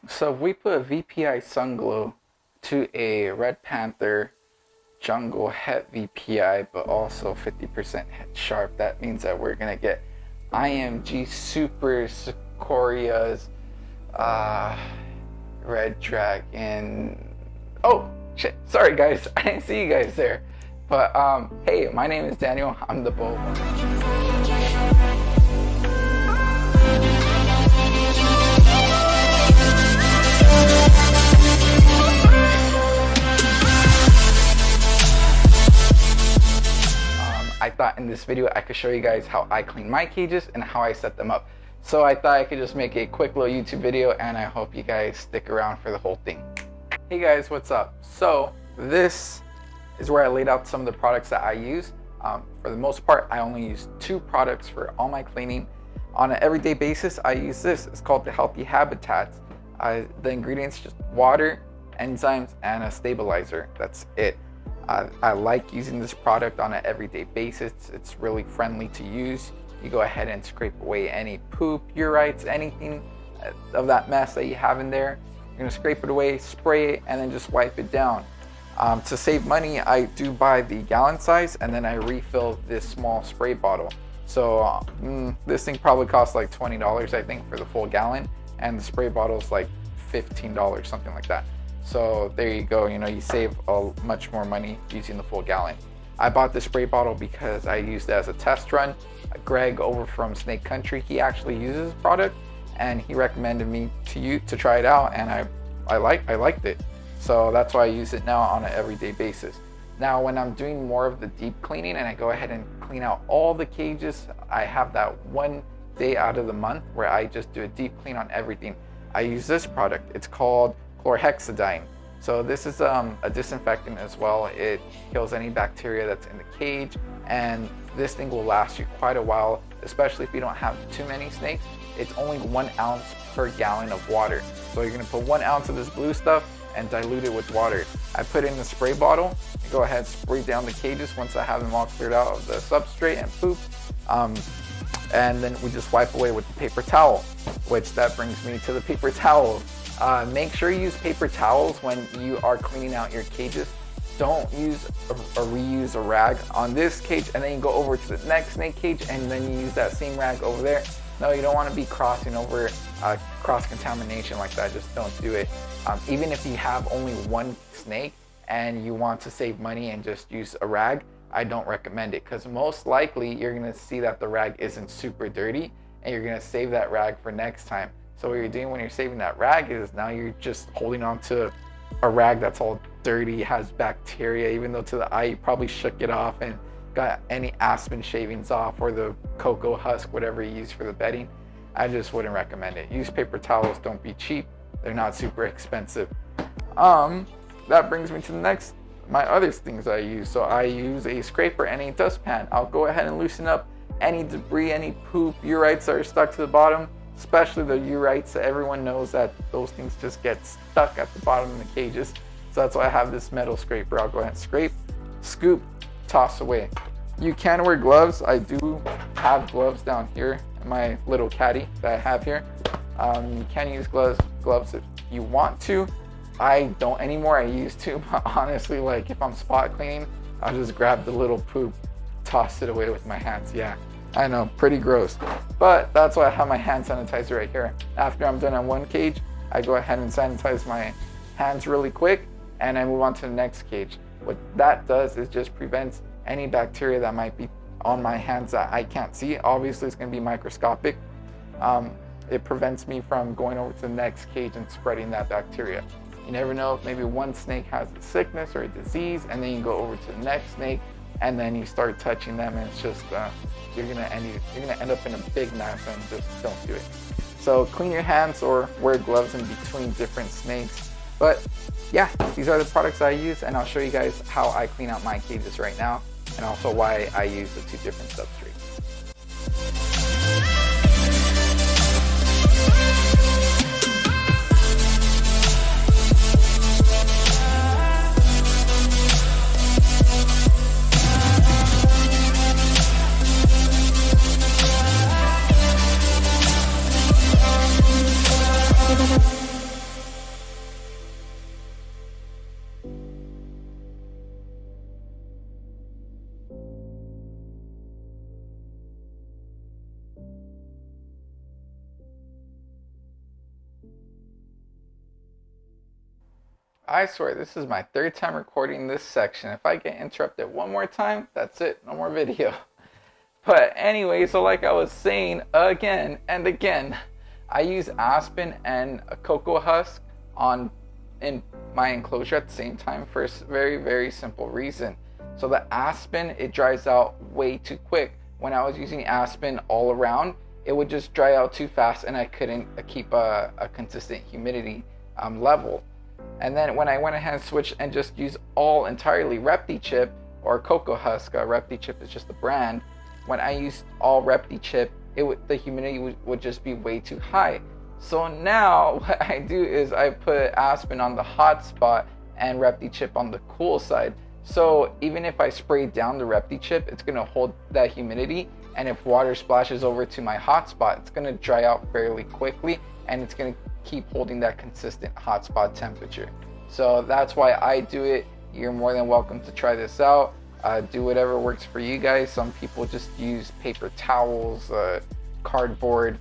So if we put a VPI Sunglow to a Red Panther Jungle Het VPI, but also 50% Het Sharp, that means that we're gonna get IMG Super Sequoia's Red Dragon. Oh shit! Sorry guys, I didn't see you guys there. But hey, my name is Daniel. I'm the Bow. I thought in this video I could show you guys how I clean my cages and how I set them up. So I thought I could just make a quick little YouTube video, and I hope you guys stick around for the whole thing. Hey guys, what's up? So this is where I laid out some of the products that I use. For the most part, I only use 2 products for all my cleaning. On an everyday basis, I use this. It's called the Healthy Habitats. The ingredients, just water, enzymes, and a stabilizer. That's it. I like using this product on an everyday basis. It's really friendly to use. You go ahead and scrape away any poop, urites, anything of that mess that you have in there. You're gonna scrape it away, spray it, and then just wipe it down. To save money, I do buy the gallon size, and then I refill this small spray bottle. So this thing probably costs like $20, I think, for the full gallon, and the spray bottle is like $15, something like that. So there you go, you save much more money using the full gallon. I bought the spray bottle because I used it as a test run. Greg over from Snake Country, he actually uses this product, and he recommended me to try it out, and I liked it. So that's why I use it now on an everyday basis. Now when I'm doing more of the deep cleaning and I go ahead and clean out all the cages, I have that one day out of the month where I just do a deep clean on everything. I use this product. It's called chlorhexidine. So this is a disinfectant as well. It kills any bacteria that's in the cage, and this thing will last you quite a while, especially if you don't have too many snakes. It's only 1 ounce per gallon of water. So you're gonna put 1 ounce of this blue stuff and dilute it with water. I put it in the spray bottle. I go ahead and spray down the cages once I have them all cleared out of the substrate and poop. And then we just wipe away with the paper towel, which that brings me to the paper towel. Make sure you use paper towels when you are cleaning out your cages. Don't use or reuse a rag on this cage and then you go over to the next snake cage and then you use that same rag over there. No, you don't want to be crossing over cross-contamination like that. Just don't do it. Even if you have only 1 snake and you want to save money and just use a rag, I don't recommend it, because most likely you're going to see that the rag isn't super dirty and you're going to save that rag for next time. So what you're doing when you're saving that rag is now you're just holding on to a rag that's all dirty, has bacteria, even though to the eye you probably shook it off and got any aspen shavings off or the cocoa husk, whatever you use for the bedding. I just wouldn't recommend it. Use paper towels. Don't be cheap. They're not super expensive. That brings me to my other things I use. So I use a scraper and a dustpan. I'll go ahead and loosen up any debris, any poop, urites that are stuck to the bottom, especially the urites. Everyone knows that those things just get stuck at the bottom of the cages. So that's why I have this metal scraper. I'll go ahead and scrape, scoop, toss away. You can wear gloves. I do have gloves down here in my little caddy that I have here. You can use gloves if you want to. I don't anymore. I used to, but honestly, like if I'm spot cleaning, I'll just grab the little poop, toss it away with my hands. Yeah, I know, pretty gross, but that's why I have my hand sanitizer right here. After I'm done on one cage, I go ahead and sanitize my hands really quick, and I move on to the next cage. What that does is just prevents any bacteria that might be on my hands that I can't see. Obviously, it's going to be microscopic. It prevents me from going over to the next cage and spreading that bacteria. You never know if maybe one snake has a sickness or a disease, and then you go over to the next snake, and then you start touching them, and it's just you're gonna end up in a big mess, and just don't do it. So clean your hands or wear gloves in between different snakes. But yeah, these are the products I use, and I'll show you guys how I clean out my cages right now, and also why I use the 2 different substrates. I swear, this is my third time recording this section. If I get interrupted one more time, that's it. No more video. But anyway, so like I was saying again and again, I use aspen and a cocoa husk in my enclosure at the same time for a very simple reason. So the aspen, it dries out way too quick. When I was using aspen all around, it would just dry out too fast and I couldn't keep a consistent humidity level. And then when I went ahead and switched and just used all entirely Repti-Chip or cocoa husk, Repti-Chip is just the brand. When I used all Repti-Chip, the humidity would just be way too high. So now what I do is I put aspen on the hot spot and Repti-Chip on the cool side. So even if I spray down the Repti-Chip, it's gonna hold that humidity, and if water splashes over to my hot spot, it's gonna dry out fairly quickly and it's gonna keep holding that consistent hot spot temperature. So that's why I do it. You're more than welcome to try this out. Do whatever works for you guys. Some people just use paper towels, cardboard,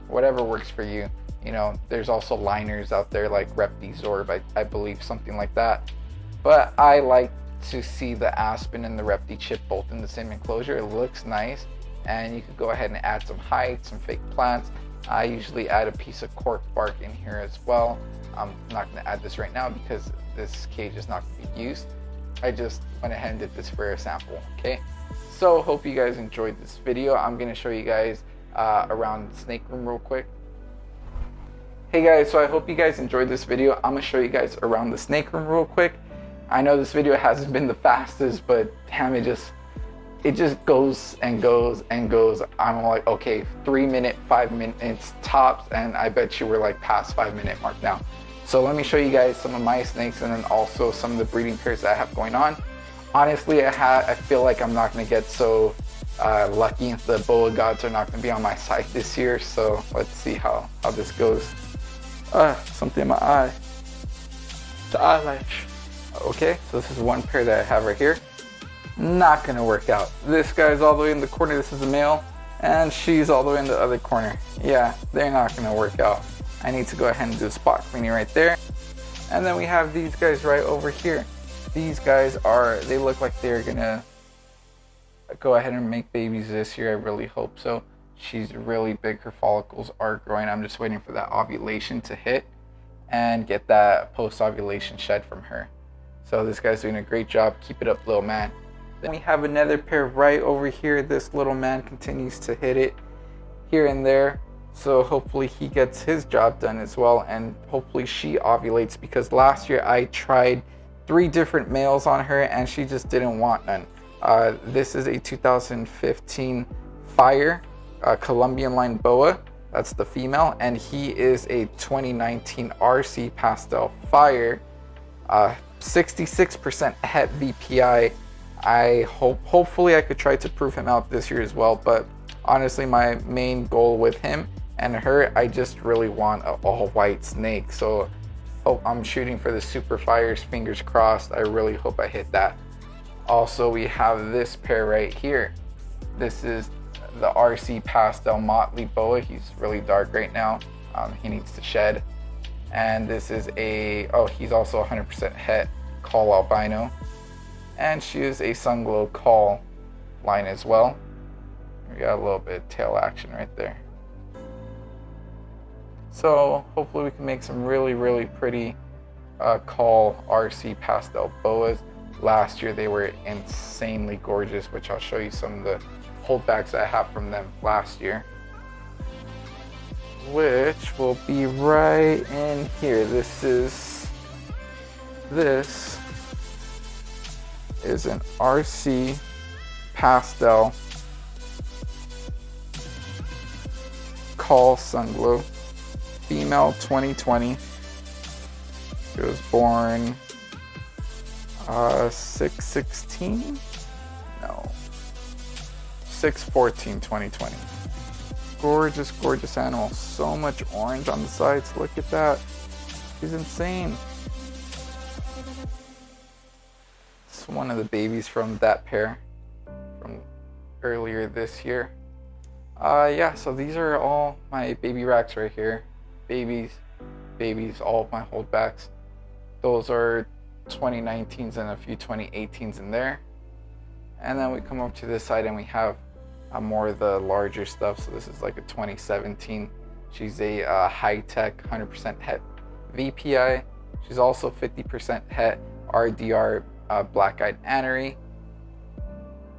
whatever works for you. You know, there's also liners out there like Repti-Zorb, I believe, something like that. But I like to see the aspen and the Repti-Chip both in the same enclosure. It looks nice, and you could go ahead and add some height, some fake plants. I usually add a piece of cork bark in here as well. I'm not going to add this right now because this cage is not going to be used. I just went ahead and did this for a sample, okay? So hope you guys enjoyed this video. I'm going to show you guys around the snake room real quick. Hey guys, so I hope you guys enjoyed this video. I'm going to show you guys around the snake room real quick. I know this video hasn't been the fastest, but damn, it just goes and goes and goes. I'm like, okay, 3 minutes, 5 minutes tops, and I bet you we're like past 5 minute mark now. So let me show you guys some of my snakes and then also some of the breeding pairs that I have going on. Honestly, I feel like I'm not gonna get so lucky. The boa gods are not gonna be on my side this year, so let's see how this goes. Something in my eye. The eyelash. Okay, so this is one pair that I have right here. Not gonna work out. This guy's all the way in the corner. This is the male, and she's all the way in the other corner. Yeah, they're not gonna work out. I need to go ahead and do a spot cleaning right there. And then we have these guys right over here. These guys they look like they're gonna go ahead and make babies this year. I really hope so. She's really big. Her follicles are growing. I'm just waiting for that ovulation to hit and get that post-ovulation shed from her. So this guy's doing a great job. Keep it up, little man. Then we have another pair right over here. This little man continues to hit it here and there. So hopefully he gets his job done as well, and hopefully she ovulates, because last year I tried 3 different males on her and she just didn't want none. This is a 2015 Fire Colombian line boa. That's the female, and he is a 2019 RC Pastel Fire, 66% het VPI. Hopefully I could try to prove him out this year as well, but honestly my main goal with him and her, I just really want an all white snake. So I'm shooting for the Super Fires, fingers crossed. I really hope I hit that. Also, we have this pair right here. This is the RC Pastel Motley Boa. He's really dark right now. He needs to shed. And this is he's also 100% het Call Albino. And she is a Sunglow Call line as well. We got a little bit of tail action right there. So hopefully we can make some really pretty Call RC Pastel Boas. Last year they were insanely gorgeous, which I'll show you some of the holdbacks I have from them last year, which will be right in here. This is an RC Pastel Call Sunglow, female, 2020. She was born 6/16? No. 6/14/2020. Gorgeous animal. So much orange on the sides. Look at that. She's insane. It's one of the babies from that pair from earlier this year. Yeah, so these are all my baby racks right here. Babies, all of my holdbacks. Those are 2019s and a few 2018s in there. And then we come over to this side and we have more of the larger stuff. So this is like a 2017. She's a high-tech 100% het VPI. She's also 50% het RDR black-eyed anery.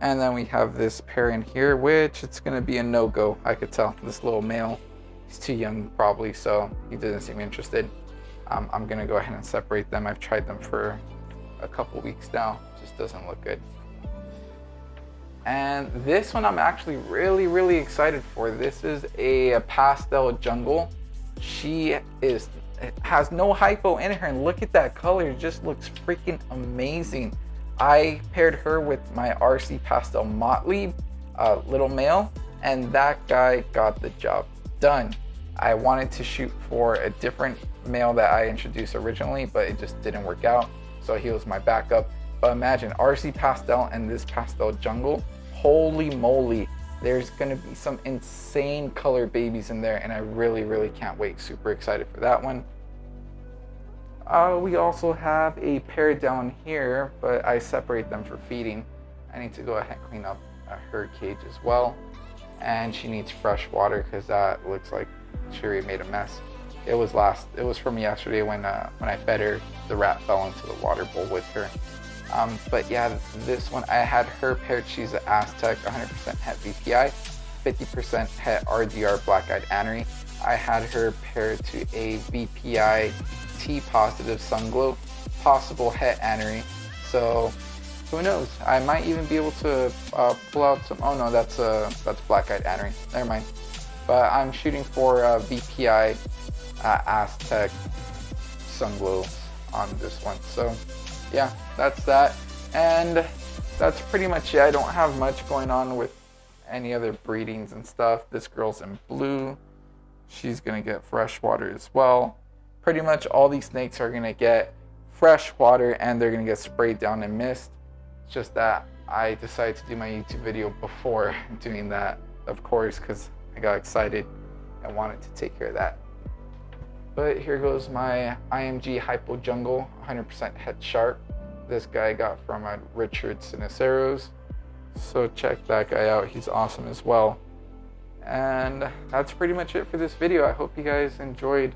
And then we have this pair in here, which it's gonna be a no-go. I could tell this little male, he's too young probably, so he doesn't seem interested. I'm gonna go ahead and separate them. I've tried them for a couple weeks now. Just doesn't look good. And this one I'm actually really excited for. This is a pastel jungle. She has no hypo in her, and look at that color. It just looks freaking amazing. I paired her with my RC Pastel Motley little male, and that guy got the job done. I wanted to shoot for a different male that I introduced originally, but it just didn't work out, so he was my backup. But imagine RC Pastel and this pastel jungle. Holy moly, there's gonna be some insane color babies in there, and I really can't wait. Super excited for that one. We also have a pair down here, but I separate them for feeding. I need to go ahead and clean up her cage as well. And she needs fresh water because that looks like she already made a mess. It was from yesterday when I fed her. The rat fell into the water bowl with her. But yeah, this one, I had her paired. She's an Aztec 100% het VPI, 50% het RDR black-eyed anery. I had her paired to a VPI T positive sunglow, possible het anery. So who knows? I might even be able to pull out some. Oh no, that's black-eyed anery. Never mind. But I'm shooting for VPI Aztec sunglow on this one. So yeah, that's that, and that's pretty much it. I don't have much going on with any other breedings and stuff. This girl's in blue. She's gonna get fresh water as well. Pretty much all these snakes are gonna get fresh water and they're gonna get sprayed down in mist. It's just that I decided to do my YouTube video before doing that, of course, because I got excited and wanted to take care of that. But here goes my IMG Hypo Jungle, 100% het sharp. This guy I got from Richard Siniceros. So check that guy out, he's awesome as well. And that's pretty much it for this video. I hope you guys enjoyed